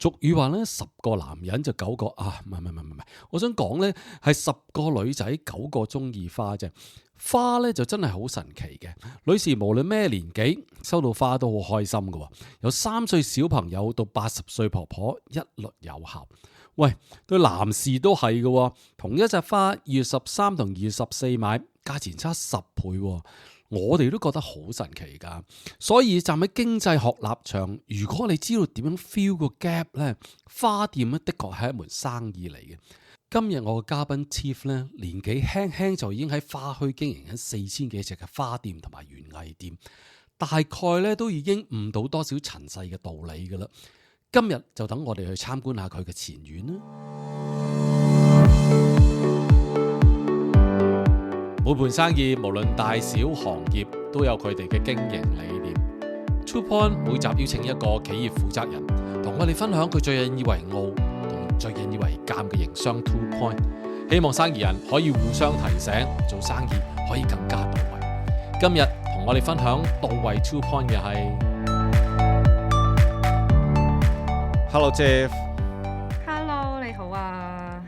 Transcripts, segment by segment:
俗語話咧，10個男人就9個唔係，我想講咧係10個女仔9個中意花啫。花咧就真係好神奇嘅，女士無論咩年紀收到花都好開心噶，由3歲小朋友到80歲婆婆一律有效。喂，對男士都係噶，同一隻花2月13同2月14買，價錢差10倍，我哋都覺得好神奇噶。所以站喺經濟學立場，如果你知道點樣 fill 個 gap 咧，花店咧的確係一門生意嚟嘅。今日我嘅嘉賓 Tiff 咧，年紀輕輕就已經喺花墟經營緊4000幾隻嘅花店同埋園藝店，大概咧都已經悟到多少塵世嘅道理噶啦。今日就等我哋去參觀下佢嘅前院啦。每盤生意無論大小行業都有佢哋嘅經營理念。Two Point 每集邀請一個企業負責人，同我哋分享佢最引以為傲同最引以為鑑嘅營商 Two Point， 希望生意人可以互相提醒，做生意可以更加到位。今日同我哋分享到位 Two Point 嘅係 Hello Jeff。Hello， 你好啊。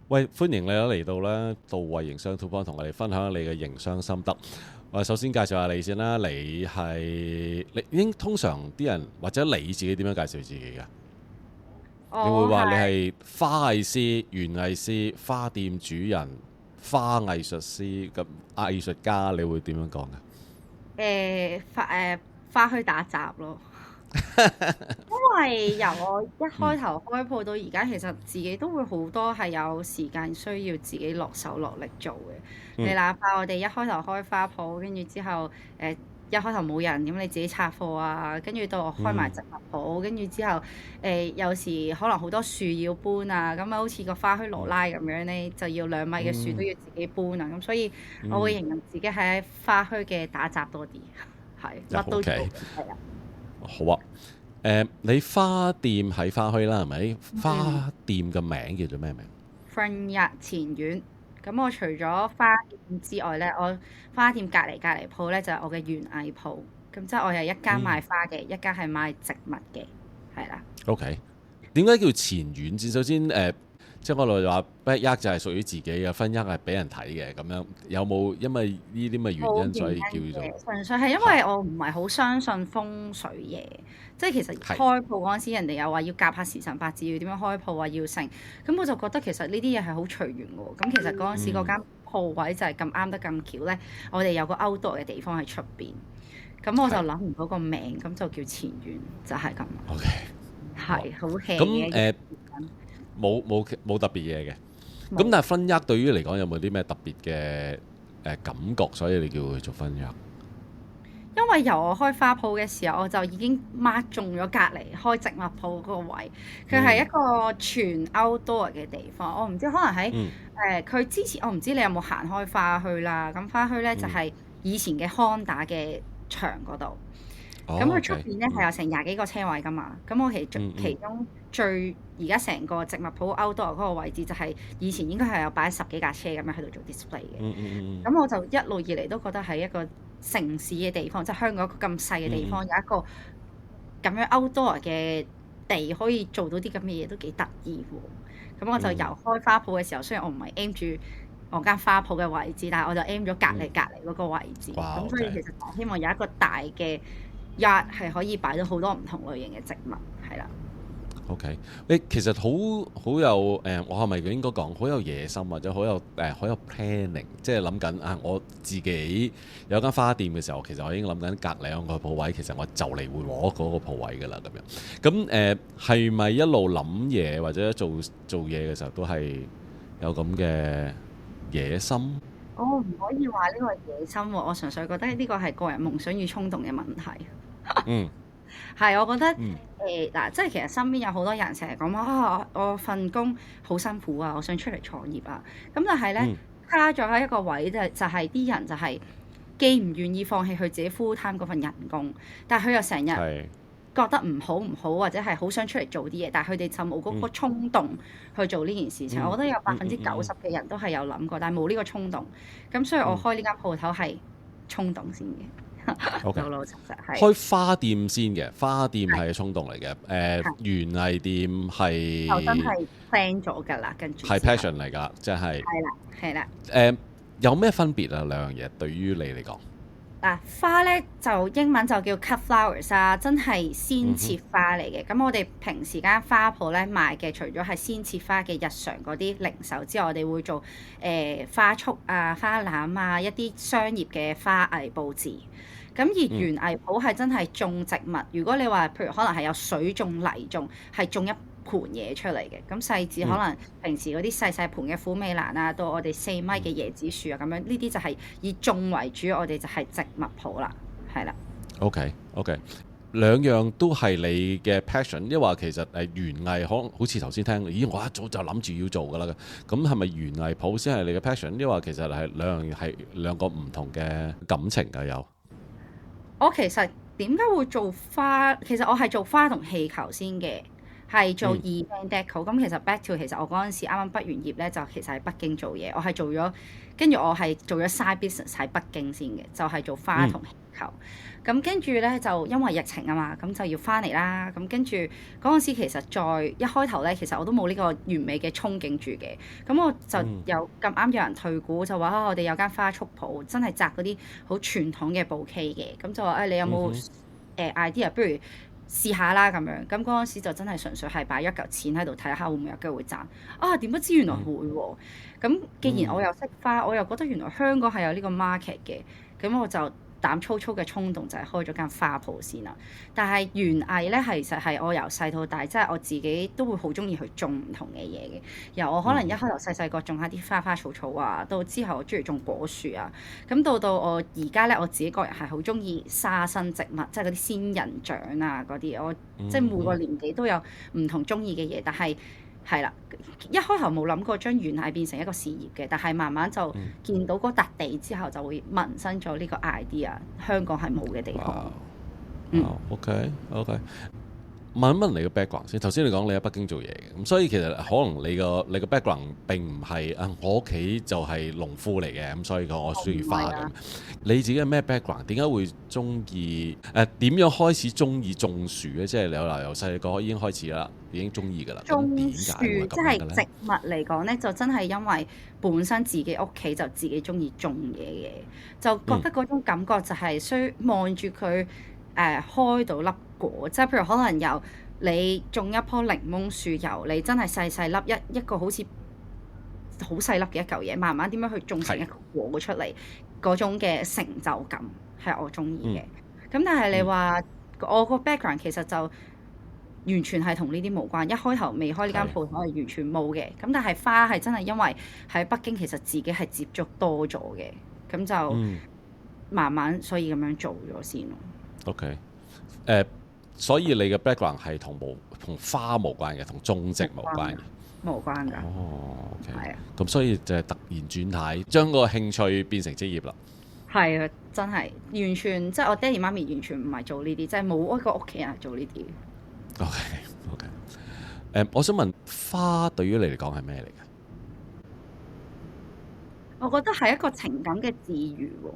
喂，歡迎你嚟到咧到位營商 Two Point， 同我哋分享你嘅營商心得。我首先介紹下你先啦，你應通常啲人或者你自己點樣介紹自己㗎？你會話你係花藝師、園藝師、花店主人、花藝術師咁藝術家，你會點樣講㗎？花墟打雜咯。因為由我一開頭開鋪到而家，其實自己都會好多係有時間需要自己落手落力做嘅。你哪怕我哋一開頭開花鋪，跟住之後一開頭冇人，咁你自己拆貨啊，跟住到我開埋植物鋪，跟住之後有時可能好多樹要搬啊，咁啊好似個花墟羅拉咁樣咧，就要2米嘅樹都要自己搬啊，咁所以我會形容自己喺花墟嘅打雜多啲，係乜都做，係啊。好啊，你花店喺花墟啦，係咪？花店嘅名叫做咩名？Front Yard 前院。咁我除咗花店之外咧，我花店隔離鋪咧就係我嘅園藝鋪。咁即係我有一間賣花嘅，一間係賣植物嘅，係啦。OK， 點解叫前院先？首先即係我哋話 backyard 就係屬於自己嘅，front yard係俾人睇嘅咁樣。有冇因為呢啲咁嘅原因所以叫做？純粹係因為我唔係好相信風水嘢，即係其實開鋪嗰陣時，人哋又話要夾下時辰八字，要點樣開鋪啊，要成。咁我就覺得其實呢啲嘢係好隨緣喎。咁其實嗰陣時嗰間鋪位就係咁啱得咁巧咧，我哋有個 outdoor 嘅地方喺出邊，咁我就諗唔到個名，咁就叫前院，就係咁。OK， 係好 hea 嘅。冇特別嘢嘅，咁但係front yard對於嚟講有冇啲咩特別嘅感覺？所以你叫佢做front yard？因為由我開花鋪嘅時候，我就已經 mark 中咗隔離開植物鋪嗰個位，佢係一個全 outdoor 嘅地方。我唔知可能喺佢之前，我唔知你有冇行開花墟啦。咁花墟咧就係以前嘅康打嘅場嗰度。咁佢出邊咧係有成20幾個車位噶嘛，咁我其中最而家成個植物鋪 outdoor 嗰個位置就係以前應該係有擺10幾架車咁樣喺度做 display 嘅。咁我就一路以嚟都覺得係一個城市嘅地方，即係香港一個咁細嘅地方，有一個咁樣 outdoor 嘅地可以做到啲咁嘅嘢都幾得意喎。咁我就由開花鋪嘅時候，雖然我唔係 aim 住我間花鋪嘅位置，但係我就 aim 咗隔離嗰個位置。咁所以其實我希望有一個大嘅yard係可以擺到好多唔同類型嘅植物，係啦。OK， 你其實好有我係咪應該講好有野心或者好有 planning， 即係諗緊我自己有間花店嘅時候，其實我已經諗緊隔離個鋪位，其實我就嚟會攞嗰個鋪位㗎啦咁樣。咁係咪一路諗嘢或者做嘢嘅時候都係有咁嘅野心？我唔可以話呢個係野心喎，我純粹覺得呢個係個人夢想與衝動嘅問題。係，我覺得嗱，即係其實身邊有好多人成日講話我份工好辛苦啊，我想出嚟創業啊。咁但係咧，卡咗喺一個位就係啲人就係既唔願意放棄佢自己 full time 嗰份人工，但係佢又成日覺得唔好，或者係好想出嚟做啲嘢，但係佢哋就冇嗰個衝動去做呢件事情。我覺得有90%嘅人都係有諗過，但係冇呢個衝動。咁所以我開呢間鋪頭係衝動先嘅。OK，老老實實係。開花店先嘅，花店係係衝動嚟嘅。係園藝店就真係係 plan 咗㗎啦，跟住係之後 passion 嚟㗎，即係係啦。有咩分別啊？兩樣嘢對於你嚟講，嗱，花咧就英文就叫 cut flowers 啊，真係鮮切花嚟嘅。咁我哋平時間花鋪咧賣嘅，除咗係鮮切花嘅日常嗰啲零售之外，我哋會做花束啊、花籃啊、一啲商業嘅花藝佈置。咁而園藝鋪係真係種植物。如果你話譬如可能係有水種、泥種，係種一盤嘢出嚟嘅。咁細至可能平時嗰啲細細盤嘅虎尾蘭啊，到我哋4米嘅椰子樹啊，咁樣呢啲就係以種為主，我哋就係植物鋪啦，係啦。OK，兩樣都係你嘅 passion，因為話其實園藝可能好似頭先聽，咦我一早就諗住要做㗎啦。咁係咪園藝鋪先係你嘅 passion？因為話其實係兩個唔同嘅感情㗎有。我其實點解會做花？其實我係做花同氣球先嘅，係做 event deco。咁其實 back to 其實我嗰陣時啱啱畢完業咧，就其實喺北京做嘢。我係做咗，跟住我係做咗 side business 喺北京先嘅，就係做花同氣球。咁跟住咧就因為疫情啊嘛，咁就要翻嚟啦。咁跟住嗰陣時其實在一開頭咧，其實我都冇呢個完美嘅憧憬住嘅。咁我就有咁啱有人退股，就話我哋有間花束鋪，真係摘嗰啲好傳統嘅bouquet嘅。咁就話你有冇idea？不如試下啦咁樣。咁嗰陣時就真係純粹係擺一嚿錢喺度睇下會唔會有機會賺。啊點不知原來會喎。咁既然我又識花，我又覺得原來香港係有呢個 market 嘅，咁我就膽粗粗嘅衝動就係開咗間花鋪先啦。但係園藝咧，其實係我由細到大，即係我自己都會好中意去種唔同嘅嘢嘅。由我可能一開頭細細個種下啲花花草草啊，到之後我中意種果樹啊，咁到我而家咧，我自己個人係好中意沙生植物，即係嗰啲仙人掌啊嗰啲，我即係每個年紀都有唔同中意嘅嘢，但係係啦，一開頭冇諗過將園藝變成一個事業嘅，但係慢慢就見到嗰笪地之後，就會萌生咗呢個 idea，香港係冇嘅地方。OK，問一問你個 background 先。頭先你講你喺北京做嘢嘅，咁所以其實可能你個 background 並唔係我屋企就係農夫嚟嘅，咁所以我需要花咁。你自己係咩 background？點解會中意點樣開始中意種樹咧？即係你由細個已經開始啦，已經中意㗎啦。種樹即係植物嚟講咧，就真係因為本身自己屋企就自己中意種嘢嘅，就覺得嗰種感覺就係需望住佢開到粒果，即係譬如可能由你種一棵檸檬樹，由你真係細細粒一個好似好細粒嘅一嚿嘢，慢慢點樣去種成一個果出嚟，嗰種嘅成就感係我中意嘅。咁但係你話我個 background 其實就完全係同呢啲無關，一開頭未開呢間鋪頭係完全冇嘅。咁但係花係真係因為喺北京其實自己係接觸多咗嘅，咁就慢慢所以咁樣做咗先咯。OK，所以你嘅 background 係同花無關嘅，同種植無關嘅，無關㗎。哦 OK，係啊。咁所以就係突然轉態，將個興趣變成職業啦。係啊，真係完全即係我爹哋媽咪完全唔係做呢啲，即係冇一個屋企人係做呢啲。OK，我想問花對於你嚟講係咩嚟嘅？我覺得係一個情感嘅治癒喎。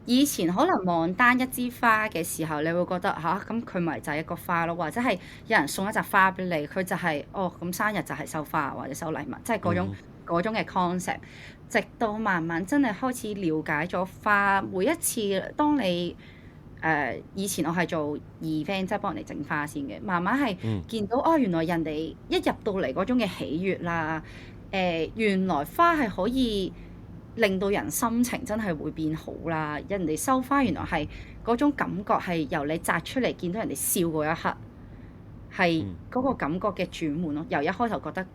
以前可能望單一支花嘅時候，你會覺得咁佢咪就係一個花咯，或者係有人送一扎花俾你，佢就係咁生日就係收花或者收禮物，即係嗰種嘅 concept。直到慢慢真係開始了解咗花，每一次當你以前我係做 event， 即係幫人哋整花先嘅，慢慢係見到原來人哋一入到嚟嗰種嘅喜悅啦，原來花係可以令到人心情真係會變好啦！人哋收花原來係嗰種感覺係由你摘出嚟見到人哋笑嗰一刻，係嗰個感覺嘅轉換咯。由一開頭覺得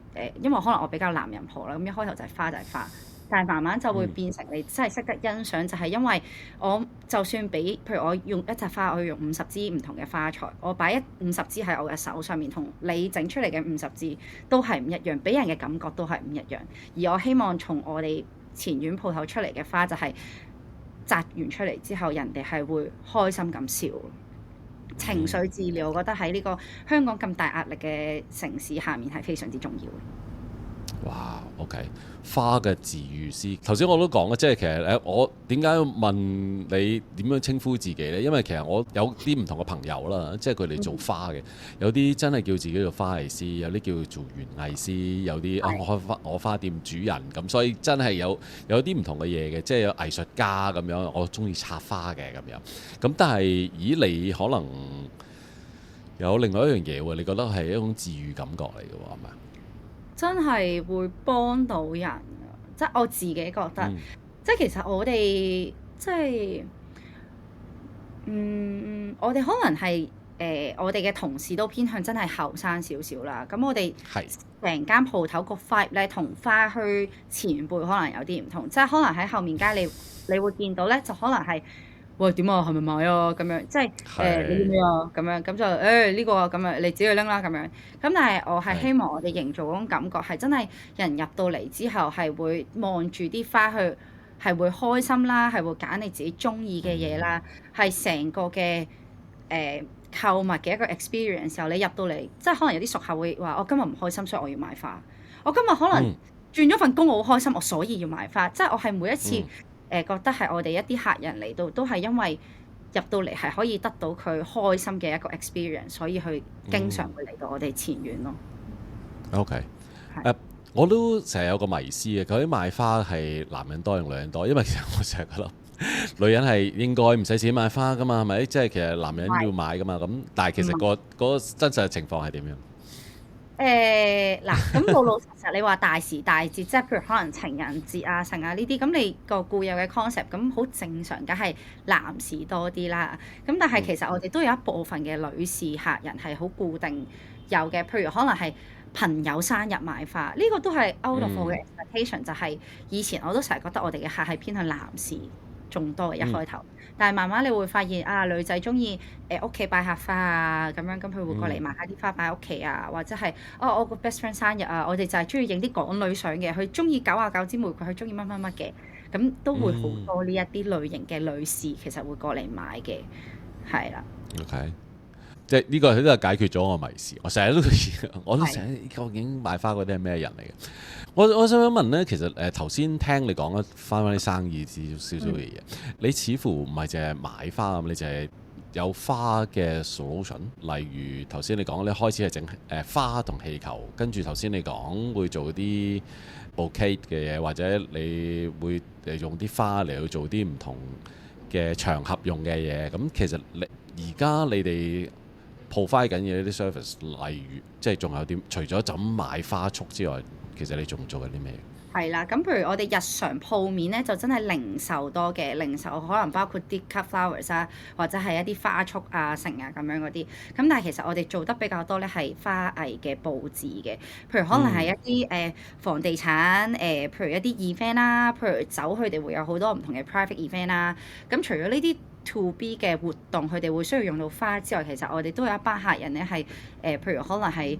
因為可能我比較男人婆啦，咁一開頭就係花就係花，但係慢慢就會變成你真係識得欣賞，就係因為我就算俾譬如我用一扎花，我要用50支唔同嘅花材，我擺50支喺我嘅手上面，同你整出嚟嘅50支都係唔一樣，俾人嘅感覺都係唔一樣。而我希望從我哋前院鋪頭出嚟嘅花就係摘完出嚟之後，人哋係會開心咁笑。情緒治療，我覺得喺呢個香港咁大壓力嘅城市下面係非常之重要嘅。哇，OK，花嘅治癒師，頭先我都講啦，即係其實我點解要問你點樣稱呼自己呢？因為其實我有啲唔同嘅朋友啦，即係佢哋做花嘅，有啲真係叫自己做花藝師，有啲叫做園藝師，有啲我花店主人咁，所以真係有啲唔同嘅嘢嘅，即係有藝術家咁樣，我中意插花嘅咁樣。咁但係你可能有另外一樣嘢喎，你覺得係一種治癒感覺嚟嘅喎，係咪？真係會幫到人㗎，即係我自己覺得，即係其實我哋即係，我哋可能係我哋嘅同事都偏向真係後生少少啦。咁我哋成間鋪頭個 vibe 咧，同花墟前輩可能有啲唔同，即係可能喺後面街你會見到咧，就可能係。喂，點啊？係咪買啊？咁樣即係你要咩啊？咁樣咁就呢個啊咁樣，你自己去拎啦咁樣。咁但係我係希望我哋營造嗰種感覺係真係人入到嚟之後係會望住啲花去係會開心啦，係會揀你自己中意嘅嘢啦，係成個嘅購物嘅一個 experience 時候，你入到嚟即係可能有啲熟客會話：我今日唔開心，所以我要買花。我今日可能轉咗份工，我好開心，我所以要買花。即係我係每一次。覺得係我哋一啲客人嚟到都係因為入到嚟係可以得到佢開心嘅一個 experience，所以佢經常會嚟到我哋前院咯。OK，我都成日有個迷思嘅，究竟買花係男人多定女人多？因為其實我成日覺得女人係應該唔使錢買花噶嘛，係咪？即係其實男人要買噶嘛。咁但係其實個真實嘅情況係點樣？嗱，咁老老實實，你話大時大節，即係譬如可能情人節啊、成啊呢啲，咁你個固有嘅 concept，咁好正常，梗係男士多啲啦。咁但係其實我哋都有一部分嘅女士客人係好固定有嘅，譬如可能係朋友生日買花，呢個都係 out of 我嘅 expectation，就係以前我都成日覺得我哋嘅客係偏向男士仲多嘅一開頭。但係慢慢你會發現啊，女仔中意屋企擺下花啊，咁樣咁佢會過嚟買下啲花擺屋企啊，或者係我個 best friend 生日啊，我哋就係中意影啲港女相嘅，佢中意99支玫瑰，佢中意乜乜乜嘅，咁都會好多呢一啲類型嘅女士其實會過嚟買嘅，係啦。OK，即係呢個佢都係解決咗我迷思。我成日都我都成日究竟買花嗰啲係咩人嚟嘅？我想問咧，其實頭先聽你講翻啲生意少少嘅嘢，你似乎唔係淨係買花咁，你就係有花嘅 solution。例如頭先你講你開始係整花同氣球，跟住頭先你講會做啲 bouquet 嘅嘢，或者你會用啲花嚟去做啲唔同嘅場合用嘅嘢。咁其實而家你哋 provide 緊嘅啲 service， 例如即係仲有啲除咗就咁買花束之外，其實你仲做緊啲咩？係啦，咁譬如我哋日常鋪面咧，就真係零售多嘅，零售可能包括啲 cut flowers 啊，或者係一啲花束啊、成啊咁樣嗰啲。咁但係其實我哋做得比較多咧，係花藝嘅佈置嘅，譬如可能係一啲房地產譬如一啲 event 啦，譬如酒佢哋會有好多唔同嘅 private event 啦。咁除咗呢啲 to B 嘅活動，佢哋會需要用到花之外，其實我哋都有一班客人咧係譬如可能係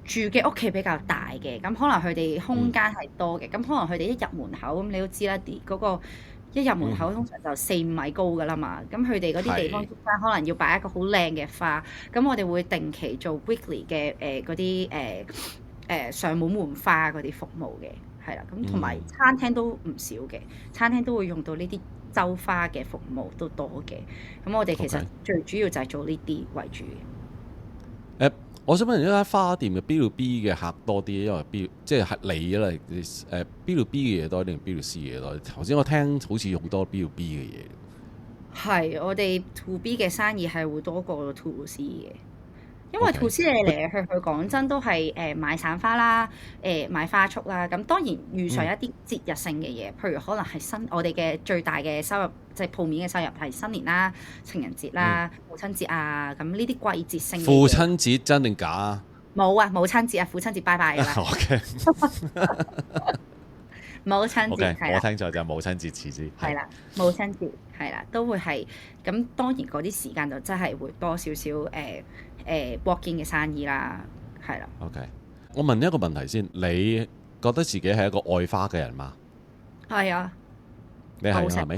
住嘅屋企比較大嘅，咁可能佢哋空間係多嘅，咁可能佢哋一入門口，咁你都知啦，嗰個一入門口通常就4-5米高噶啦嘛，咁佢哋嗰啲地方中間可能要擺一個好靚嘅花，咁我哋會定期做 weekly 嘅嗰啲上門換花嗰啲服務嘅，係啦，咁同埋餐廳都唔少嘅，餐廳都會用到呢啲周花嘅服務都多嘅，咁我哋其實最主要就係做呢啲為主嘅。我想問一間花店嘅 B to B 嘅客多啲，因為 B 即係你啦，B to B 嘅嘢多定 B to C 嘅嘢多？頭先我聽好似好多 B to B 嘅嘢。係，我哋 to B 嘅生意係會多過 to C 嘅，因為 to C 你嚟嚟去去講真都係買散花啦，買花束啦，咁當然遇上一啲節日性嘅嘢，譬如可能係我哋嘅最大嘅收入。即係鋪面嘅收入係新年啦、情人節啦、母親節啊，咁呢啲季節性嘅。父親節真定假啊？冇啊，母親節啊，父親節拜拜㗎啦。OK。母親節係我聽咗就母親節遲啲。係啦，母親節係啦，都會係咁。當然嗰啲時間就真係會多少少walk in嘅生意啦，係啦。OK，我問一個問題先，你覺得自己係一個愛花嘅人嗎？係啊。你係咪？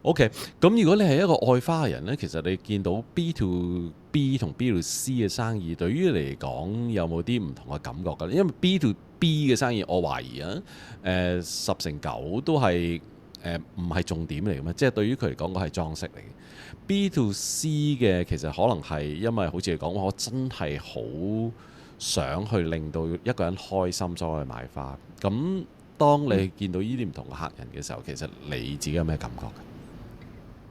OK，咁如果你係一個愛花嘅人呢，其實你見到 B to B 同 B to C 嘅生意，對於你嚟講有冇啲唔同嘅感覺㗎？因為 B to B 嘅生意，我懷疑啊，10成9都係唔係重點嚟嘅嘛，即係對於佢嚟講，嗰係裝飾嚟嘅。B to C 嘅其實可能係因為好似你講，我真係好想去令到一個人開心，所以去買花。咁當你見到呢啲唔同嘅客人嘅時候，其實你自己有咩感覺嘅？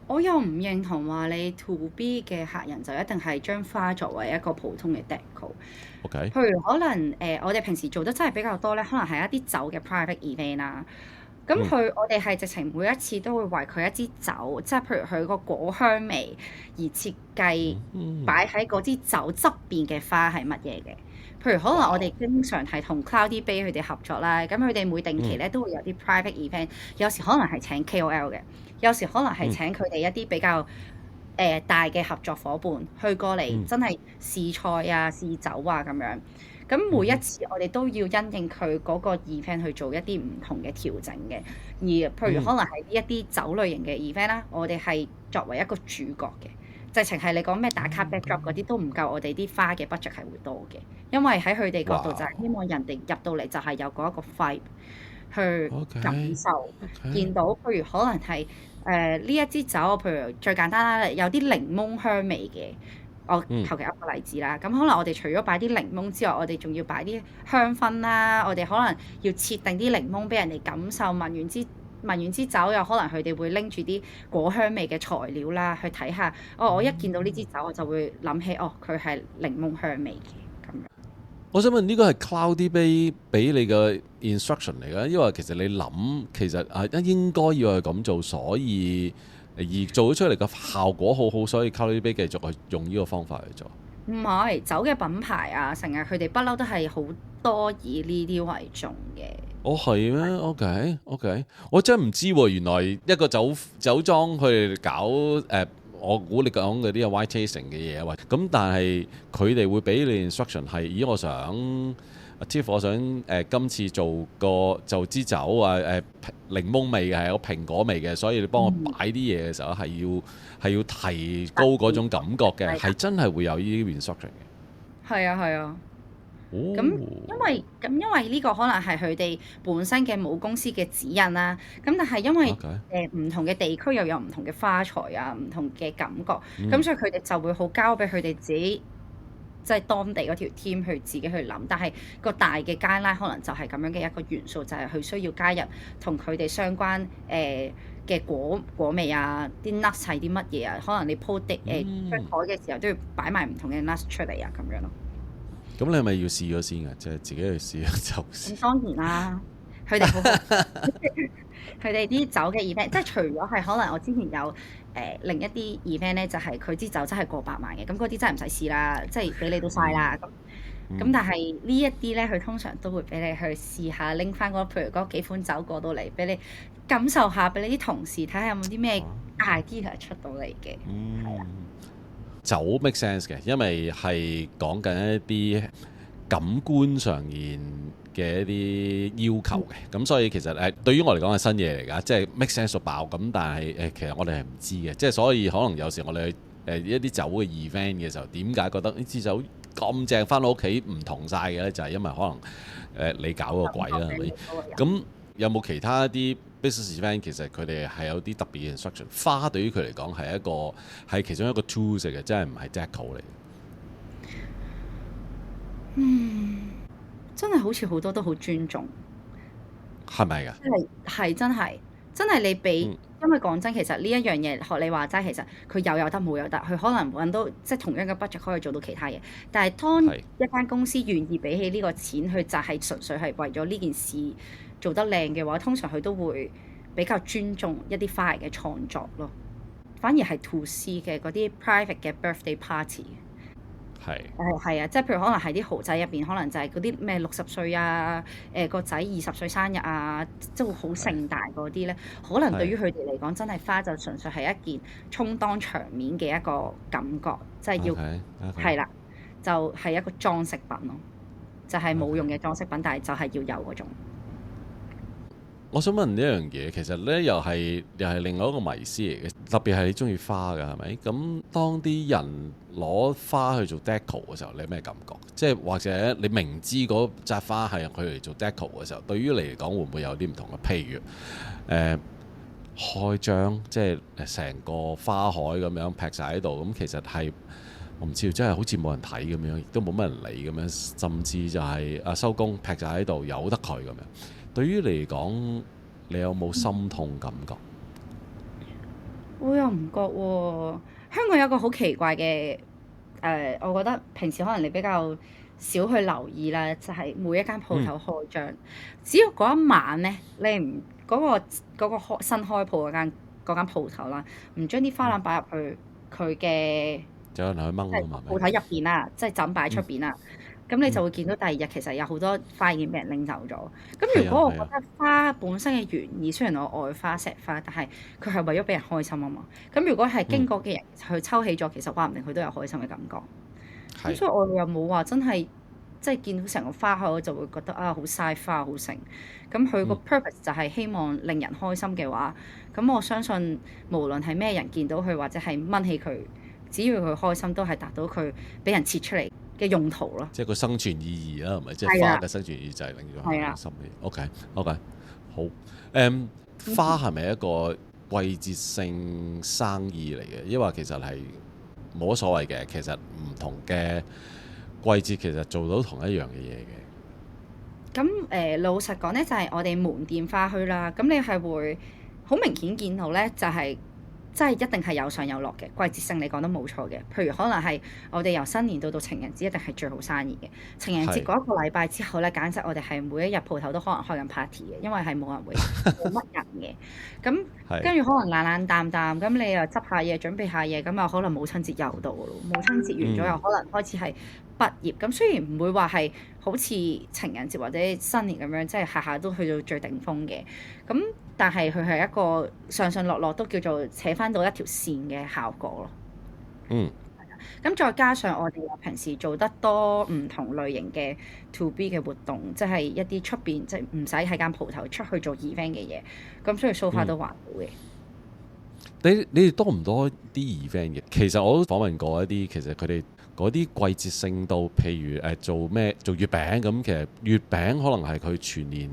我又唔認同話你 to B 嘅客人就一定係將花作為一個普通嘅 deco。OK，譬如可能我哋平時做得真係比較多咧，可能係一啲酒嘅 private event 啦。咁我哋係直情每一次都會為佢一支酒，即係譬如佢個果香味而設計擺喺嗰支酒側邊嘅花係乜嘢嘅。譬如可能我哋經常係同 Cloudy Bay 佢哋合作啦，咁佢哋每定期咧都會有啲 private event，有時可能係請 KOL 嘅，有時可能係請佢哋一啲比較大嘅合作伙伴去過嚟，真係試菜啊、試酒啊咁樣。咁每一次我哋都要因應佢嗰個 event 去做一啲唔同嘅調整嘅。而譬如可能係一啲酒類型嘅 event 啦，我哋係作為一個主角嘅。直情係你講咩打卡 backdrop 嗰啲都唔夠我哋啲花嘅 budget 係會多嘅，因為喺佢哋角度就係希望人哋入到嚟就係有嗰一個 vibe 去感受，見到譬如可能係呢一支酒，譬如最簡單啦，有啲檸檬香味嘅，我求其一個例子啦。咁可能我哋除咗擺啲檸檬之外，我哋仲要擺啲香薰啦，我哋可能要設定啲檸檬俾人哋感受，聞完支酒，有可能佢哋會拎住啲果香味嘅材料啦，去睇下。我一見到呢支酒，我就會諗起，佢係檸檬香味嘅咁樣。我想問呢個係 Cloudy Bay 俾你嘅 instruction 嚟㗎，因為其實你諗其實應該要係咁做，所以而做咗出嚟嘅效果好好，所以 Cloudy Bay 繼續去用呢個方法去做。唔係酒嘅品牌啊，成日佢哋不嬲都係好多以呢啲為重嘅。係咩？OK，我真係唔知喎，原來一個酒莊佢哋搞我估你講嗰啲 wine tasting 嘅嘢啊，咁但係佢哋會俾你 instruction 係，咦我想Tiff，我想今次做支酒檸檬味嘅係有蘋果味嘅，所以你幫我擺啲嘢嘅時候係要提高嗰種感覺嘅，係真係會有呢啲 instruction 嘅。係啊。咁因為呢個可能係佢哋本身嘅母公司嘅指引啦。咁但係因為唔同嘅地區又有唔同嘅花材啊，唔同嘅感覺，咁所以佢哋就會好交俾佢哋自己，即係當地嗰條 team 去自己去諗。但係個大嘅 guideline可能就係咁樣嘅一個元素，就係佢需要加入同佢哋相關嘅果味啊，啲 nuts 係啲乜嘢啊？可能你鋪出台嘅時候都要擺埋唔同嘅 nuts 出嚟啊，咁樣咯。咁你係咪要試咗先㗎？即係自己去試咗就先。咁當然啦，佢哋佢哋啲酒嘅 event，即係除咗係可能我之前有另一啲 event 咧，就係佢支酒真係過百萬嘅，咁嗰啲真係唔使試啦，即係俾你都嘥啦。咁但係呢一啲咧，佢通常都會俾你去試下拎翻譬如嗰幾款酒過到嚟，俾你感受下，俾你啲同事睇下有冇啲咩 idea 出到嚟嘅。係啦。酒 make sense 嘅，因為係講緊一啲感官上面嘅一啲要求嘅，咁所以其實對於我嚟講係新嘢嚟㗎，即係 make sense 到爆咁，但係其實我哋係唔知嘅，即係所以可能有時我哋去一啲酒嘅 event 嘅時候，點解覺得呢支酒咁正，翻到屋企唔同晒嘅咧？就係因為可能你搞個鬼啦，係咪？咁有冇其他一啲 business event 其實佢哋係有啲特別嘅 instruction？ 花對於佢嚟講係其中一個 tools 嚟嘅，真係唔係 deco 嚟。真係好似好多都好尊重，係咪㗎？係真係你俾，因為講真，其實呢一樣嘢學你話齋，其實佢有得冇有得，佢可能揾到即係同樣嘅 budget 可以做到其他嘢。但係當一間公司願意俾起呢個錢，佢就係純粹係為咗呢件事做得靚嘅話，通常佢都會比較尊重一啲花藝嘅創作咯。反而係 to C 嘅嗰啲 private 嘅 birthday party。係啊，即係譬如可能係啲豪仔入邊，可能就係嗰啲咩60歲啊，個仔20歲生日啊，即係會好盛大嗰啲咧。可能對於佢哋嚟講，真係花就純粹係一件充當場面嘅一個感覺，即係要係啦，就係一個裝飾品咯，就係冇用嘅裝飾品，但係就係要有嗰種。我想問一樣嘢，其實呢又係另外一個迷思嚟嘅，特別係你中意花㗎係咪？咁當啲人攞花去做 deco 嘅時候，你有咩感覺？即係或者你明知嗰扎花係佢嚟做 deco 嘅時候，對於你嚟講會唔會有啲唔同嘅？譬如開張，即係成個花海咁樣劈晒喺度，咁其實係我唔知，真係好似冇人睇咁樣，亦都冇乜人理咁樣，甚至就係收工劈晒喺度，由得佢咁樣。對於你嚟講，你有冇心痛感覺？我又唔覺喎。香港有個好奇怪嘅我覺得平時可能你比較少去留意啦，就係每一間鋪頭開張，只要嗰一晚咧，你唔嗰個新開鋪嗰間鋪頭啦，唔將啲花籃擺入去佢嘅就有人去掹啊嘛，鋪頭入邊啦，即係就咁擺出邊啦。咁你就會見到第二日其實有好多花已經俾人拎走咗。咁如果我覺得花本身嘅原意，雖然我愛花石花，但係佢係為咗俾人開心啊嘛。咁如果係經過嘅人去抽起咗，其實話唔定佢都有開心嘅感覺。咁所以我又冇話真係即係見到成個花海，我就會覺得啊好嘥花好盛。咁佢個 purpose 就係希望令人開心嘅話，咁我相信無論係咩人見到佢或者係掹起佢，只要佢開心，都係達到佢俾人切出嚟嘅用途咯，即係個生存意義啦，係咪？即係花嘅生存意義就係令到人開心嘅。OK，好。花係咪一個季節性生意嚟嘅？抑或其實係冇乜所謂嘅？其實唔同嘅季節其實做到同一樣嘅嘢嘅。咁老實講咧，就係我哋門店花墟啦。咁你係會好明顯見到咧，就係。真係一定係有上有落嘅，季節性你講得冇錯嘅。譬如可能係我哋由新年到情人節一定係最好生意嘅。情人節嗰一個禮拜之後咧，簡直我哋係每一日鋪頭都可能開緊 party 嘅，因為係冇人會冇乜人嘅。咁跟住可能冷冷淡淡，咁你又執下嘢準備下嘢，咁又可能母親節又到咯。母親節完咗又可能開始係畢業。咁雖然唔會話係好似情人節或者新年咁樣，即係下下都去到最頂峰嘅。咁但係佢係一個上上落落都叫做扯翻到一條線嘅效果咯。咁再加上我哋平時做得多唔同類型嘅 to B 嘅活動，即係一啲出邊即係唔使喺間鋪頭出去做 event 嘅嘢，咁所以 so far 都還好嘅。你哋多唔多啲 event 嘅？其實我都訪問過一啲，其實佢哋嗰啲季節性到，譬如做月餅咁，其實月餅可能係佢全年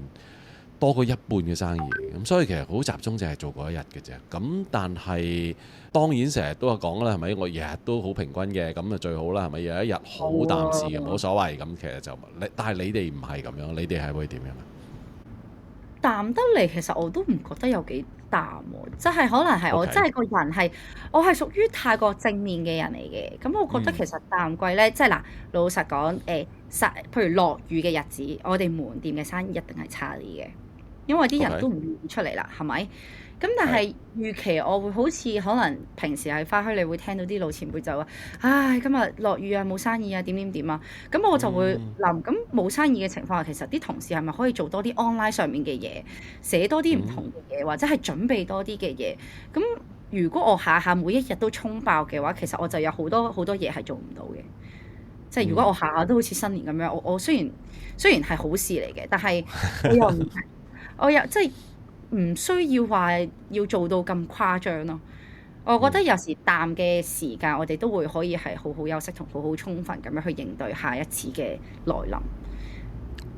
多過一半嘅生意嚟，咁所以其實好集中，就係做嗰一日嘅啫。咁但係當然成日都有講啦，係咪？我日日都好平均嘅，咁就最好啦，係咪？有一日好淡市嘅冇所謂。咁其實就但係你哋唔係咁樣，你哋係會點樣？淡得嚟，其實我都唔覺得有幾淡喎，即係可能係我真係個人係我係屬於太過正面嘅人嚟嘅。咁我覺得其實淡季咧，即係嗱，老實講譬如落雨嘅日子，我哋門店嘅生意一定係差啲嘅。因為啲人都唔願意出嚟啦，係咪？咁但係預期我會好似可能平時喺花墟，你會聽到啲老前輩就話：唉，今日落雨啊，冇生意啊，點啊！咁我就會諗，咁冇生意嘅情況下，其實啲同事係咪可以做多啲 online 上面嘅嘢，寫多啲唔同嘅嘢，或者係準備多啲嘅嘢？咁如果我下下每一日都衝爆嘅話，其實我就有好多好多嘢係做唔到嘅。即係如果我下下都好似新年咁樣，我雖然係好事嚟嘅，但係我又即係唔需要話要做到咁誇張咯。我覺得有時淡嘅時間，我哋都會可以係好好休息同好好充分咁樣去應對下一次嘅來臨。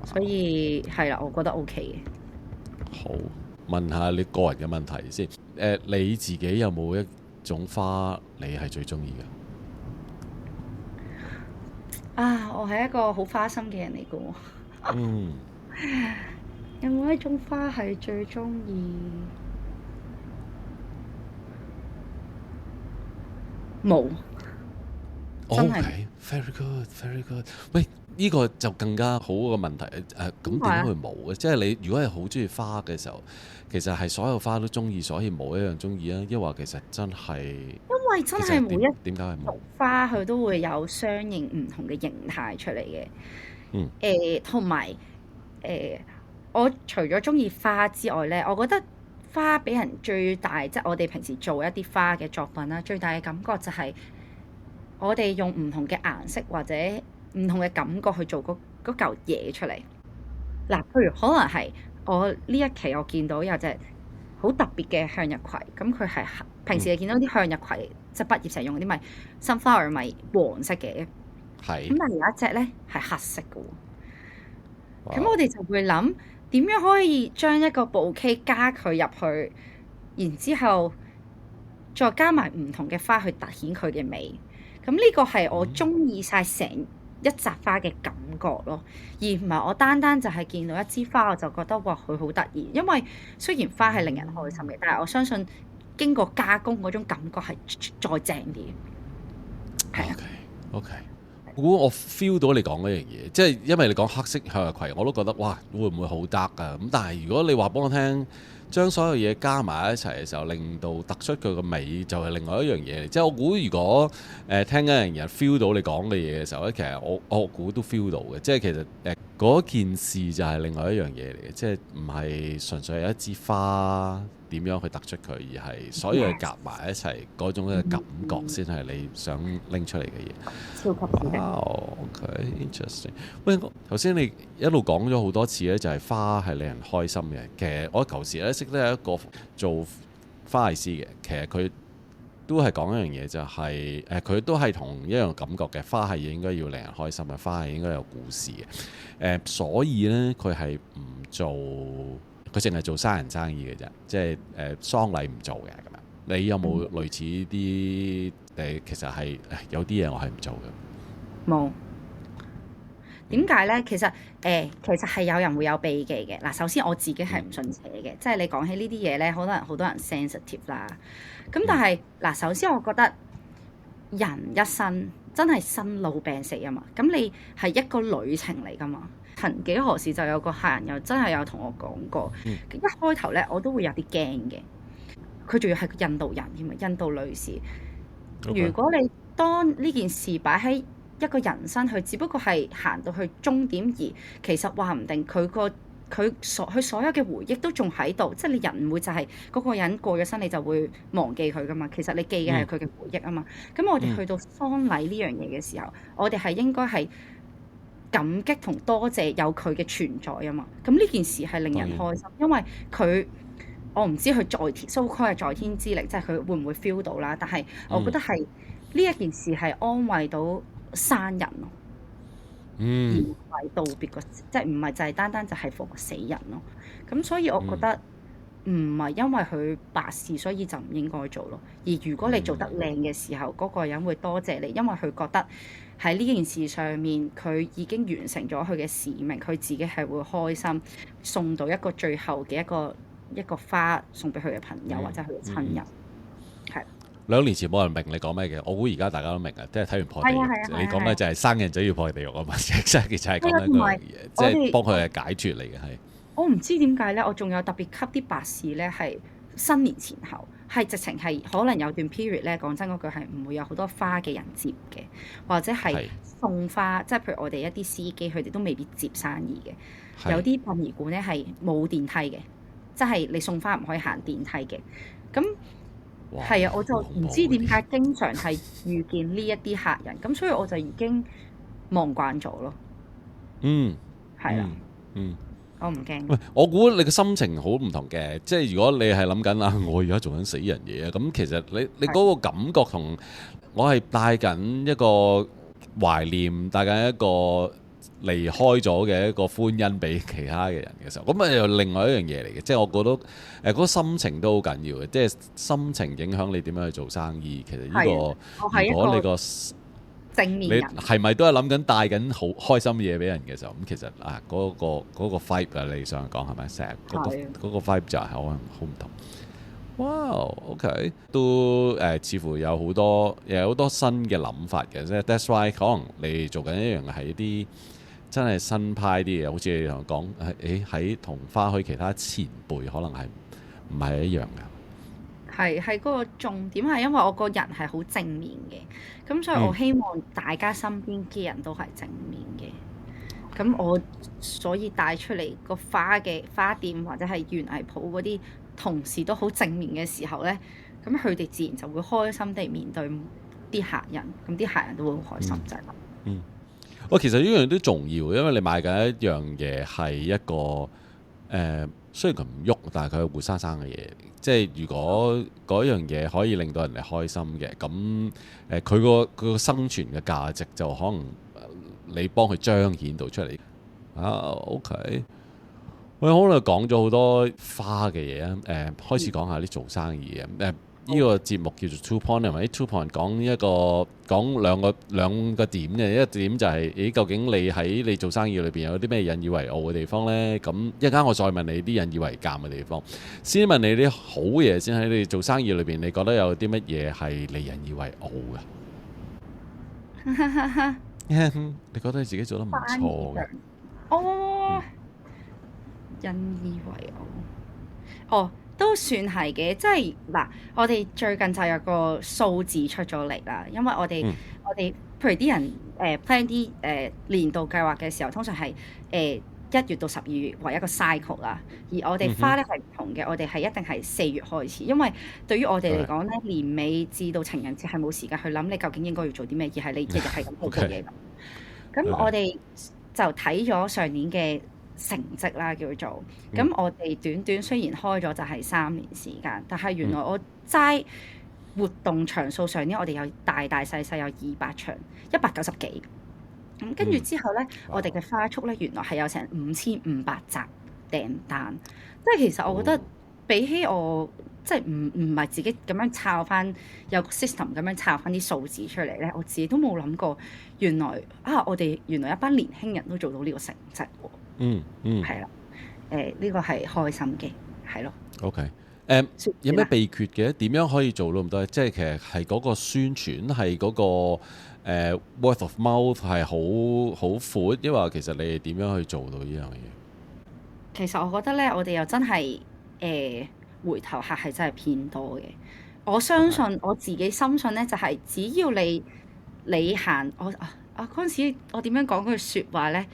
所以係啦，我覺得 OK 嘅。好，問下你個人嘅問題先。你自己有冇一種花你係最中意嘅？我係一個好花心嘅人嚟嘅。有冇一種花係最中意？冇。OK，very good，very good。喂，呢個就更加好嘅問題。咁點解會冇嘅？即係你如果係好中意花嘅時候，其實係所有花都中意，所以冇一樣中意啊？抑或其實真係因為真係每一點解係冇花佢都會有相應唔同嘅形態出嚟嘅。同埋我除咗中意花之外咧，我覺得花俾人最大，即係我哋平時做一啲花嘅作品啦，最大嘅感覺就係我哋用唔同嘅顏色或者唔同嘅感覺去做嗰嚿嘢出嚟。嗱，譬如可能係我呢一期我見到有隻好特別嘅向日葵，咁佢係平時你見到啲向日葵即係畢業成日用嗰啲咪 sunflower 咪黃色嘅，係咁但係有一隻咧係黑色嘅喎。咁我哋就會諗點樣可以將一個 bouquet 加佢入去，然之後再加埋唔同嘅花去突顯佢嘅美。咁呢個係我中意晒成一紮花嘅感覺咯，而唔係我單單就係見到一支花我就覺得哇佢好得意。因為雖然花係令人開心嘅，但係我相信經過加工嗰種感覺係再正啲。係啊。OK。我 feel 到你講嗰樣嘢，即係因為你講黑色向日葵，我都覺得哇會唔會好 dark 啊？咁但係如果你話幫我聽，將所有嘢加埋一齊嘅時候，令到突出佢個美，就係另外一樣嘢嚟。即係我估如果聽緊人 feel 到你講嘅嘢嘅時候咧，其實我估都 feel 到嘅。即係其實嗰件事就係另外一樣嘢嚟嘅，即係唔係純粹係一支花點樣去突出佢，而係所有嘢夾埋一齊嗰種嘅感覺先係你想拎出嚟嘅嘢。超級好嘅。OK，interesting。喂，頭先你一路講咗好多次咧，就係花係令人開心嘅。其實我舊時咧識得一個做花藝師嘅，其實佢都係講一樣嘢，就係佢都係同一樣感覺嘅。花係應該要令人開心嘅，花係應該有故事嘅。所以咧佢係唔做，佢淨係做生人生意嘅啫，即係喪禮唔做嘅咁樣。你有冇類似啲其實係有啲嘢我係唔做嘅？冇。點解咧？其實係有人會有避忌嘅。嗱，首先我自己係唔信邪嘅，即係你講起呢啲嘢咧，好多人 sensitive 啦。咁但係嗱，首先我覺得人一生真係生老病死啊嘛。咁你係一個旅程嚟噶嘛。曾幾何時就有個客人又真係有同我講過，一開頭咧我都會有啲驚嘅。佢仲要係個印度人添啊，印度女士。如果你當呢件事擺喺一個人生，佢只不過係行到去終點，而其實話唔定佢所有嘅回憶都仲喺度，即係你人唔會就係嗰個人過咗身你就會忘記佢噶嘛。其實你記嘅係佢嘅回憶啊嘛。咁我哋去到喪禮呢樣嘢嘅時候，我哋係應該係感激同多謝有佢嘅存在啊嘛。咁呢件事係令人開心，因為我唔知佢在天so called係在天之靈，即係佢會唔會 feel 到啦。但係我覺得係呢一件事係安慰到生人咯，而唔係道別個，即係唔係就係單單就係服死人咯。咁所以我覺得唔係因為佢白事所以就唔應該做咯。而如果你做得靚嘅時候，嗰個人會多謝你，因為佢覺得喺呢件事上面佢已經完成咗佢嘅使命，佢自己係會開心，送到一個最後嘅一個花送俾佢嘅朋友或者佢嘅親人。係2年前冇人明你講咩嘅，我估而家大家都明啊！即係睇完破地獄，你講嘅就係生人就要破地獄啊嘛，其實係講緊嗰樣嘢，即係幫佢嘅解決嚟嘅係。我唔知點解咧，我仲有特別吸啲白事咧，係新年前後，係直情係可能有段 period 咧，講真嗰句係唔會有好多花嘅人接嘅，或者係送花，即係譬如我哋一啲司機，佢哋都未必接生意嘅。有啲殯儀館咧係冇電梯嘅，即係你送花唔可以行電梯嘅。咁係啊，我就唔知點解經常係遇見呢一啲客人，咁所以我就已經望慣咗咯。係啦。我唔驚。喂，我估你嘅心情好唔同嘅，即係如果你係諗緊啊，我而家做緊死人嘢啊，咁其實你嗰個感覺同我係帶緊一個懷念，帶緊一個離開咗嘅一個歡欣俾其他嘅人嘅時候，咁啊又另外一樣嘢嚟嘅，即係我覺得嗰個心情都好緊要嘅，即係心情影響你點樣去做生意。其實呢個如果你個正面人，你係咪都係諗緊帶緊好開心嘢俾人嘅時候，咁其實啊嗰個 vibe 啊，你想講係咪成日嗰個 vibe 就係好唔同。哇 ，OK， 都似乎有好多新嘅諗法嘅，即係 that's why 可能你做緊一樣係一啲真係新派啲嘢，好似你同我講喺同花墟其他前輩可能係唔係一樣嘅。係嗰個重點係因為我個人係好正面嘅，咁所以我希望大家身邊嘅人都係正面嘅。咁我所以帶出嚟個花店或者係園藝鋪嗰啲同事都好正面嘅時候呢，咁佢哋自然就會開心地面對啲客人，咁啲客人都會好開心就係咁。其實呢樣都重要，因為你買緊一樣嘢係一個雖然佢唔喐，但係佢係活生生嘅嘢。即係如果嗰樣嘢可以令到人哋開心嘅，咁佢個生存嘅價值就可能你幫佢彰顯到出嚟。OK， 我好耐講咗好多花嘅嘢啊。開始講下啲做生意嘅。呢個節目叫做 Two Point， 係咪？Two Point 講兩個點嘅，一個點就係究竟你喺你做生意裏邊有啲咩引以為傲嘅地方呢？咁一陣間我再問你啲引以為鑑嘅地方。先問你啲好嘢先，喺你做生意裏邊，你覺得有啲乜嘢係你引以為傲嘅？你覺得你自己做得唔錯嘅？引以為傲。都算係嘅，即係嗱，我哋最近就有個數字出咗嚟啦，因為我哋譬如啲人plan 啲年度計劃嘅時候，通常係1月到12月為一個 cycle 啦，而我哋花咧係唔同嘅，我哋係一定係4月開始，因為對於我哋嚟講咧，年尾至到情人節係冇時間去諗你究竟應該要做啲咩，而係你日日係咁做嘢咁。咁我哋就睇咗上年嘅成績啦，叫做咁。我哋短短雖然開咗就係3年時間，但係原來我齋活動場數上年我哋有大細有200場，190幾。咁跟住之後咧，我哋嘅花束咧原來係有成5500集訂單，即係其實我覺得比起我即係唔係自己咁樣抄翻有個 system 咁樣抄翻啲數字出嚟咧，我自己都冇諗過原來我哋原來一班年輕人都做到呢個成績喎。係啦，呢個係開心嘅，係咯。OK， 有咩秘訣嘅？點樣可以做到咁多？即係其實係嗰個宣傳係嗰個word of mouth 係好闊，因為其實你哋點樣去做到呢樣嘢？其實我覺得咧，我哋又真係回頭客係真係偏多嘅。我相信我自己深信咧，就係只要你行嗰陣時，我點樣講句説話咧？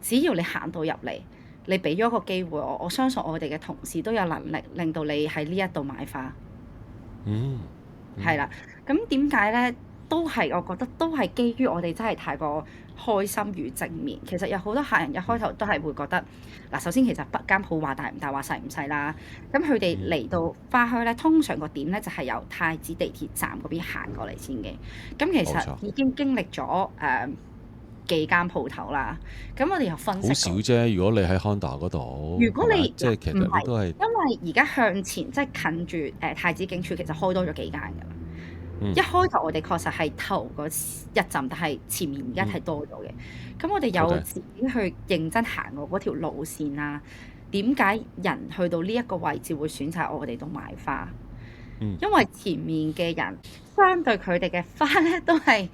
只要你行到入嚟，你俾咗個機會我相信我哋嘅同事都有能力令到你喺呢一度買花。係啦。咁點解咧？都係我覺得都係基於我哋真係太過開心與正面。其實有好多客人一開頭都係會覺得嗱，首先其實間鋪話大唔大話細唔細啦。咁佢哋嚟到花墟咧，通常個點咧就係由太子地鐵站嗰邊行過嚟先嘅。咁其實已經經歷咗幾間鋪頭啦，咁我哋又分析好少啫。如果你喺 Honda 嗰度，如果你即係其實你都係因為而家向前即係近住太子警署，其實開多咗幾間㗎啦。一開頭我哋確實係頭嗰一陣，但係前面而家係多咗嘅。咁我哋有自己去認真行過嗰條路線啦。點解人去到呢一個位置會選擇我哋度買花？因為前面嘅人相對佢哋嘅花咧都係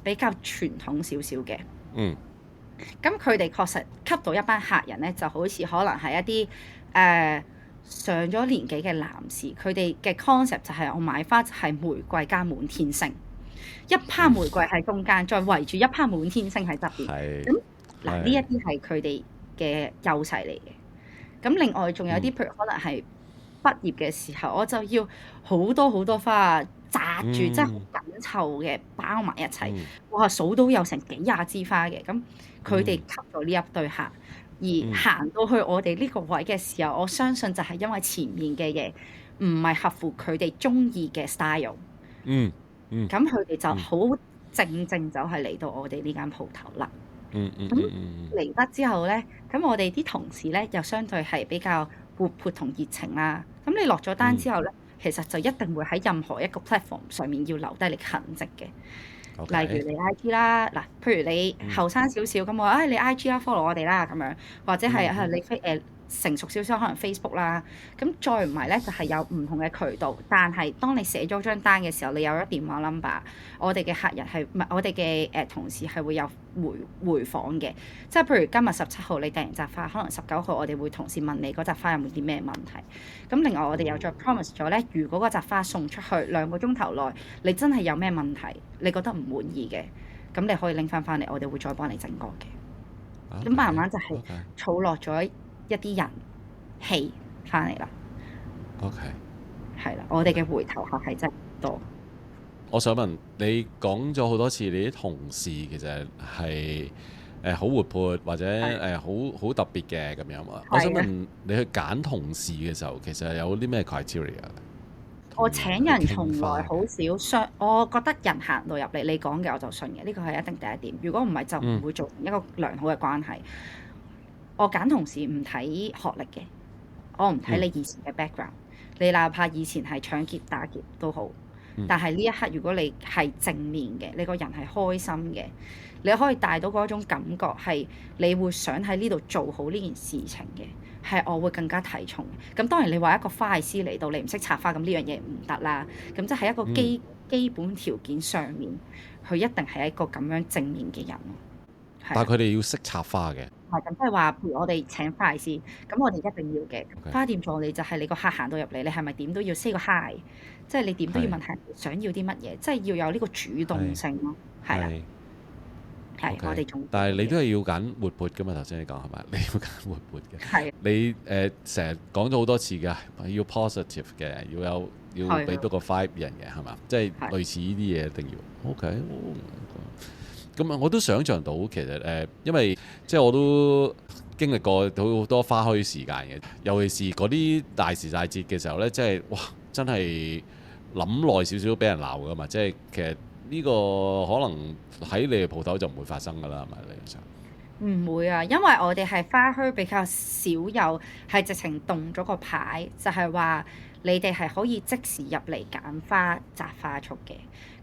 比較傳統少少嘅。咁佢哋確實吸到一班客人咧，就好似可能係一啲上咗年紀嘅男士，佢哋嘅 concept 就係我買花就係玫瑰加滿天星，一趴玫瑰喺中間，再圍住一趴滿天星喺側邊。咁嗱，呢一啲係佢哋嘅優勢嚟嘅。咁另外仲有啲譬如可能係畢業嘅時候，我就要好多花紮住，即係好緊湊嘅包埋一齊。哇，數到有成幾廿支花嘅，咁佢哋吸咗呢一對客。而行到去我哋呢個位嘅時候，我相信就係因為前面嘅嘢唔係合乎佢哋中意嘅 style。咁佢哋就好正就係嚟到我哋呢間鋪頭啦。咁嚟得之後咧，咁我哋啲同事咧又相對係比較活潑同熱情啦。咁你落咗單之後咧，其實就一定會喺任何一個 platform 上面要留低你痕跡嘅。例如你 IG 啦，嗱，譬如你後生少少咁，我你 IG 啦 follow 我哋啦咁樣，或者係你成熟少少可能 Facebook 啦，咁再唔係咧就係有唔同嘅渠道，但係當你寫咗張單嘅時候，你有咗電話 number， 我哋嘅客人係唔係我哋嘅同事係會有回訪嘅，即係譬如今日17號你訂完紮花，可能19號我哋會同事問你嗰紮花有冇啲咩問題，咁另外我哋又再 promise 咗咧，如果嗰紮花送出去2個鐘頭內，你真係有咩問題，你覺得唔滿意嘅，咁你可以拎翻嚟，我哋會再幫你整過嘅，咁慢慢就係儲落咗一啲人氣翻嚟啦。OK，係啦，我哋嘅回頭客係真係多。我想問你講咗好多次，你啲同事其實係好活潑或者好特別嘅咁樣啊。我想問你去揀同事嘅時候，其實有啲咩 criteria？我請人從來好少我覺得人行到入嚟，你講嘅我就信嘅，呢個係一定第一點。如果唔係就唔會做成一個良好嘅關係。我揀同事唔睇學歷嘅，我唔睇你以前嘅 background，你哪怕以前係搶劫打劫都好。但係呢一刻，如果你係正面嘅，你個人係開心嘅，你可以帶到嗰種感覺係你會想喺呢度做好呢件事情嘅，係我會更加睇重嘅。咁當然你話一個花藝師嚟到你唔識插花，咁呢樣嘢唔得啦。咁即係一個基本條件上面，佢一定係一個咁樣正面嘅人。但係佢哋要識插花嘅。係咁，即係話，譬如我哋請花藝師，咁我哋一定要嘅。花店助理就係你個客行到入嚟，你係咪點都要 say 個 hi， 即係你點都要問下想要啲乜嘢，即係要有呢個主動性咯。係啦，係我哋仲。但係你都係要揀活潑㗎嘛？頭先你講係咪？你要揀活潑嘅。係。你成日講咗好多次㗎，要 positive 嘅，要俾多個 vibe 人嘅係嘛？即係類似呢啲嘢一定要。OK。咁啊，我都想像到其實因為即係我都經歷過好多花墟時間嘅，尤其是嗰啲大時大節嘅時候呢，即係哇，真係諗耐少少都俾人鬧㗎嘛。即係其實呢個可能喺你嘅鋪頭就唔會發生㗎啦，係咪理論上？唔會啊，因為我哋係花墟比較少有係直情動咗個牌，就係話你哋係可以即時入嚟揀花摘花束嘅。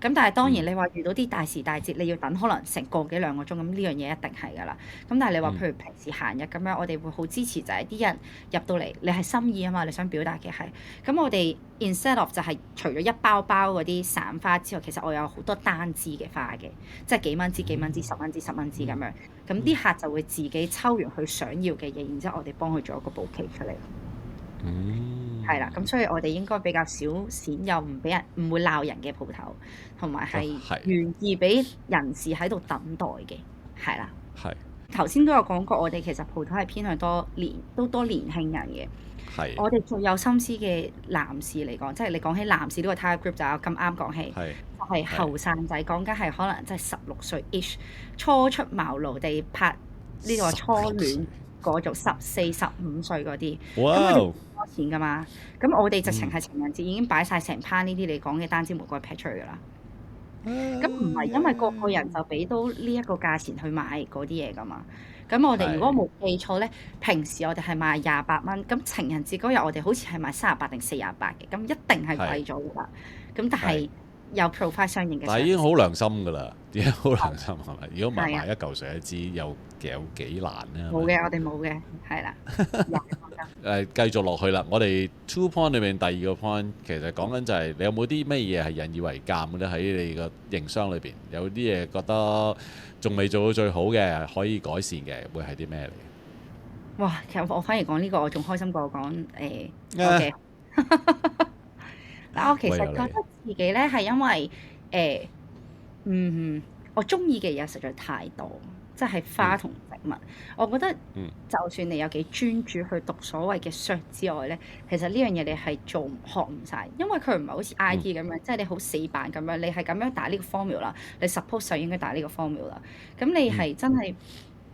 咁但係當然你話遇到啲大時大節，你要等可能成個幾兩個鐘，咁呢樣嘢一定係㗎啦。咁但係你話譬如平時閒日咁樣，我哋會好支持就係啲人入到嚟，你係心意啊嘛，你想表達嘅係。咁我哋 instead of 就係除咗一包包嗰啲散花之外，其實我有好多單支嘅花嘅，即係幾蚊支、幾蚊支、10蚊支、10蚊支咁樣。咁啲客就會自己抽完佢想要嘅嘢，然之後我哋幫佢做一個 bouquet 出嚟。係啦，咁所以我哋應該比較少閃又唔會鬧人嘅鋪頭，同埋係願意俾人士喺度等待嘅，係啦。係。頭先都有講過，我哋其實鋪頭係偏向多年輕人嘅。係。我哋最有心思嘅男士嚟講，即係你講起男士呢個 target group 就有咁啱講起，就係後生仔，講緊係可能即係16歲 ish 初出茅廬地拍呢個初戀。嗰種14、15歲嗰啲，咁佢哋多錢㗎嘛？咁我哋直情係情人節已經擺晒成班呢啲你講嘅單支玫瑰劈出去㗎啦。咁唔係因為個個人就俾到呢一個價錢去買嗰啲嘢㗎嘛？咁我哋如果冇記錯咧，平時我哋係賣28蚊，咁情人節嗰日我哋好似係賣38定48嘅，咁一定係貴咗㗎啦。咁但係有 provide 相應嘅，但係已經好良心㗎啦，已經好良心係咪？如果唔係賣一嚿水一支，有幾難咧？冇嘅，我哋冇嘅，係啦。繼續落去啦，我哋 2 point 裏面第二個 point 其實講緊就係你有冇啲咩嘢係引以為鑑嘅咧？喺你個營商裏邊有啲嘢覺得仲未做到最好嘅，可以改善嘅，會係啲咩嚟？哇！其實我反而講呢個，我仲開心過講嘅。嗱，我其實覺得自己咧係因為我中意嘅嘢實在太多。即係花同植物，我覺得就算你有幾專注去讀所謂嘅 cert 之外咧，其實呢樣嘢你係學唔晒，因為佢唔係好似 IT 咁樣，即係你好死板咁樣，你係咁樣打呢個 formula，你 suppose 就應該打呢個 formula。咁你係真係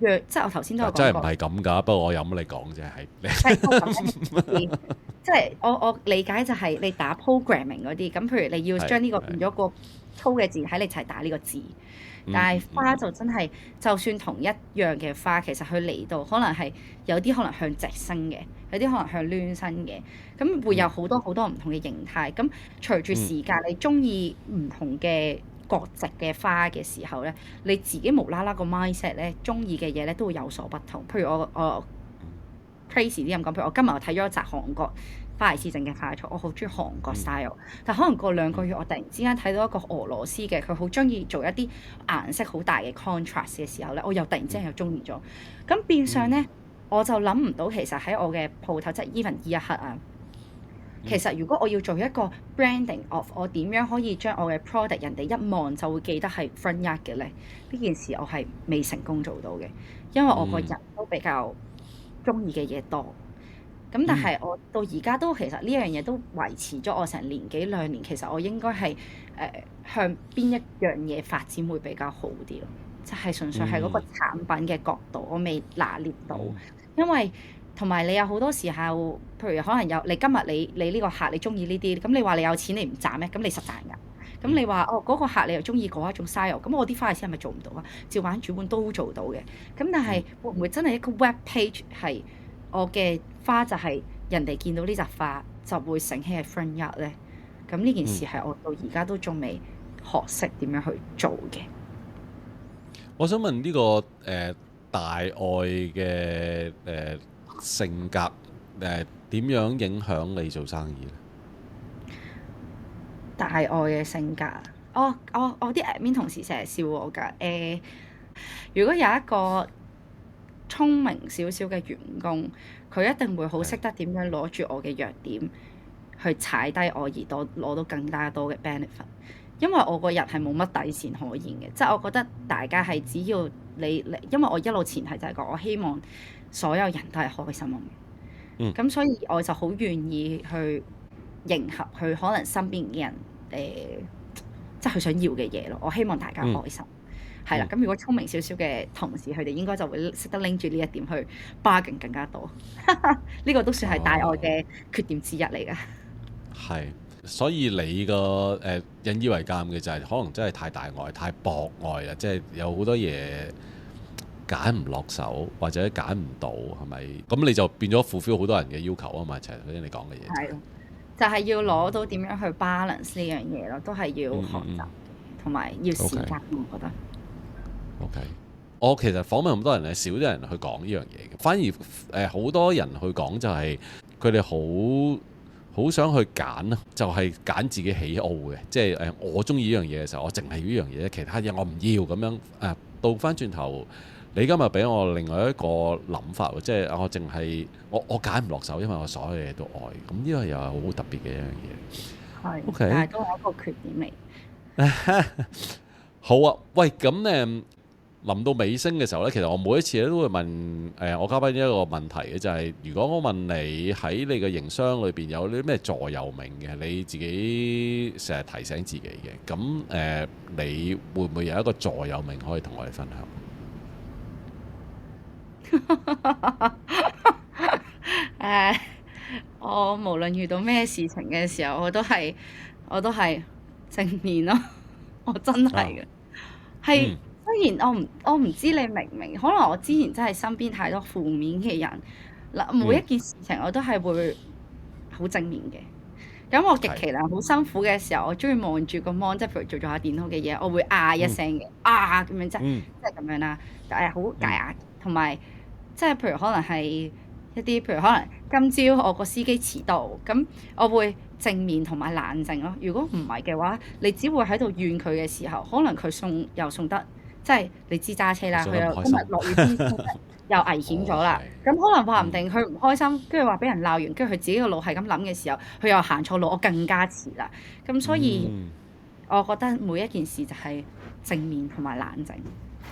即係我頭先都有講過，真係唔係咁㗎。不過我有乜你講啫，係即係我理解就係你打 programming 嗰啲，咁譬如你要將呢個變咗個粗嘅字，喺你齊打呢個字。但係花就真係，就算同一樣嘅花，其實佢嚟到可能係有啲可能向直生嘅，有啲可能向攣生嘅，咁會有好多好多唔同嘅形態。咁隨住時間，你中意唔同嘅國籍嘅花嘅時候咧，你自己無啦啦個 mindset 咧，中意嘅嘢咧都會有所不同。譬如我 crazy 啲咁講，譬如我今日我睇咗一集韓國花藝師整嘅花束，我好中意韓國 style，但可能過2個月，我突然之間睇到一個俄羅斯嘅，佢好中意做一啲顏色好大嘅 contrast 嘅時候咧，我又突然之間又中意咗。咁變相咧，我就諗唔到其實喺我嘅鋪頭，即係 even 呢一刻啊，其實如果我要做一個 branding of 我點樣可以將我嘅 product 人哋一望就會記得係 Front Yard 嘅咧，呢件事我係未成功做到嘅，因為我個人都比較中意嘅嘢多。咁但係我到而家都其實呢樣嘢都維持咗我成年幾2年，其實我應該係向邊一樣嘢發展會比較好啲咯？就係純粹係嗰個產品嘅角度，我未拿捏到，嗯因為同埋你有好多時候，譬如可能有你今日你呢個客你中意呢啲，咁你話你有錢你唔賺咩？咁你實賺㗎。咁你話哦嗰個客你又中意嗰一種 style，咁我啲花藝師係咪做唔到啊？照版主本都做到嘅。咁但係會唔會真係一個 web page 係我嘅花就係人哋見到呢扎花就會醒起係 front yard 咧？咁呢件事係我到而家都仲未學識點樣去做嘅。我想問呢、個大愛嘅性格點樣影響你做生意咧？大愛嘅性格，我啲 admin 同事成日笑我㗎。如果有一個聰明少少嘅員工，佢一定會好識得點樣攞住我嘅弱點去踩低我，而攞到更加多嘅 benefit。因為我個人係冇乜底線可言嘅，即係我覺得大家係只要你，因為我一路前提就係講，我希望所有人都係開心嘅。咁所以我就好願意去迎合佢可能身邊嘅人即係佢想要嘅嘢咯。我希望大家開心，係啦。咁如果聰明少少嘅同事，佢哋應該就會識得拎住呢一點去 bargain 更加多。呢個都算係大愛嘅缺點之一嚟㗎。係，所以你個引以為鑑嘅就係可能真係太大愛、太博愛啦，即係有好多嘢揀唔落手或者揀唔到，係咪？咁你就變咗 fulfill 好多人嘅要求啊嘛，就係頭先你講嘅嘢。係，就係要攞到點樣去 balance 呢樣嘢咯，都係要學習，同埋要時間。我覺得。OK，我其實訪問咁多人咧，少啲人去講呢樣嘢嘅，反而好多人去講就係佢哋好想去揀啊，就係揀自己喜好嘅，即係我中意呢樣嘢嘅時候，我淨係要呢樣嘢，其他嘢我唔要咁樣。倒翻轉頭，你今日俾我另外一個諗法喎，即係我淨係我揀唔落手，因為我所有嘢都愛，咁呢個又係好特別嘅一樣嘢。係 OK，但係都係一個缺點嚟。好啊，喂，咁臨到尾聲嘅時候呢，其實我每一次咧都會問我嘉賓一個問題嘅，就係如果我問你喺你嘅營商裏邊有啲咩座右銘嘅，你自己成日提醒自己嘅，咁你會唔會有一個座右銘可以同我哋分享？我無論遇到咩事情嘅時候，我都係正面咯。我真係嘅，係。雖然我唔知你明唔明，可能我之前真係身邊太多負面嘅人嗱，每一件事情我都係會好正面嘅。咁我極其量好辛苦嘅時候，我中意望住個 mon，即係譬如做下電腦嘅嘢，我會一聲嘅咁樣即係咁樣啦。但係好解壓，同埋即係譬如可能係一啲譬如可能今朝我個司機遲到，咁我會正面同埋冷靜咯。如果唔係嘅話，你只會喺度怨佢嘅時候，可能佢送得。即係你知揸車啦，佢又今日落雨天又危險咗啦。咁可能話唔定佢唔開心，跟住話俾人鬧完，跟住佢自己個腦係咁諗嘅時候，佢又行錯路，我更加遲啦。咁所以，我覺得每一件事就係正面同埋冷靜。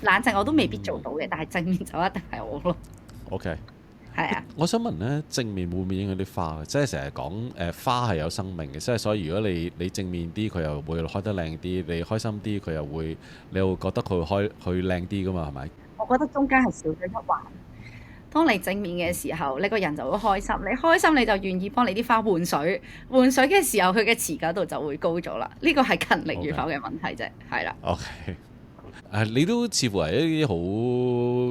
冷靜我都未必做到嘅，但係正面就一定係我咯。OK。係啊，我想問呢，正面會唔會影響啲花嘅？即係成日講花係有生命嘅，即係所以如果你正面啲，佢又會開得靚啲；你開心啲，佢又會你會覺得佢會開靚啲噶嘛？係咪？我覺得中間係少咗一環。當你正面嘅時候，你個人就會開心。你開心你就願意幫你啲花換水，換水嘅時候佢嘅持久度就會高咗啦。呢個係勤力與否嘅問題啫，係啦。OK。你都似乎係一啲好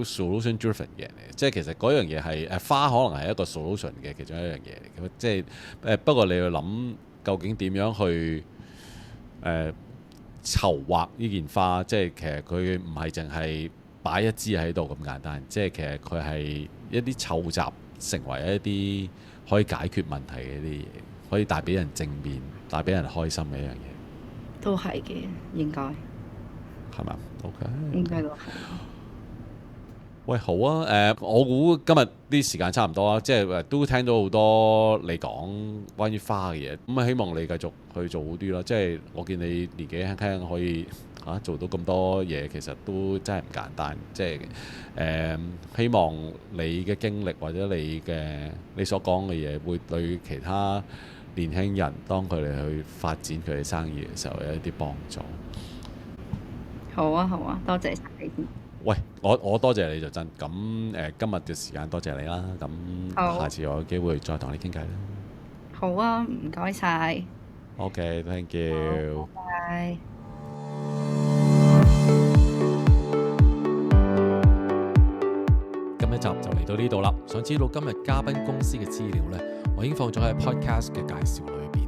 solution driven 嘅人嚟，即係其實嗰樣嘢係花可能係一個 solution 嘅其中一樣嘢嚟嘅，即係不過你要諗究竟點樣去籌劃呢件花，即係其實佢唔係淨係擺一支喺度咁簡單，即係其實佢係一啲湊集成為一啲可以解決問題嘅一啲嘢，可以帶俾人正面、帶俾人開心嘅一樣嘢。都係嘅，應該係咪？OK，應該都係。喂，好啊，我估今日啲時間差唔多啦，即係都聽到好多你講關於花嘅嘢，咁啊希望你繼續去做好啲啦。即係我見你年紀輕輕可以做到咁多嘢，其實都真係唔簡單。即係希望你嘅經歷或者你所講嘅嘢，會對其他年輕人當佢哋去發展佢哋生意嘅時候有一啲幫助。好啊好啊，多謝晒你先。喂，我多謝你就真咁今日嘅時間多謝你啦。咁好下次我有機會再同你傾偈啦。好啊，唔該晒。 OK，thank you。拜。今一集就嚟到呢度啦。想知道今日嘉賓公司嘅資料呢，我已經放咗喺 podcast 嘅介紹裏邊。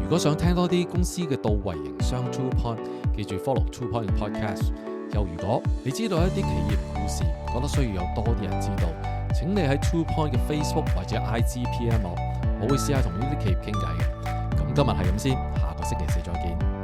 如果想聽多啲公司嘅到位營商 True Point， 記住 follow True Point 嘅 podcast。又如果你知道一啲企業故事，覺得需要有多啲人知道，請你喺 True Point 嘅 Facebook 或者 IG PM 我會試下同呢啲企業傾偈嘅。咁今日係咁先，下個星期四再見。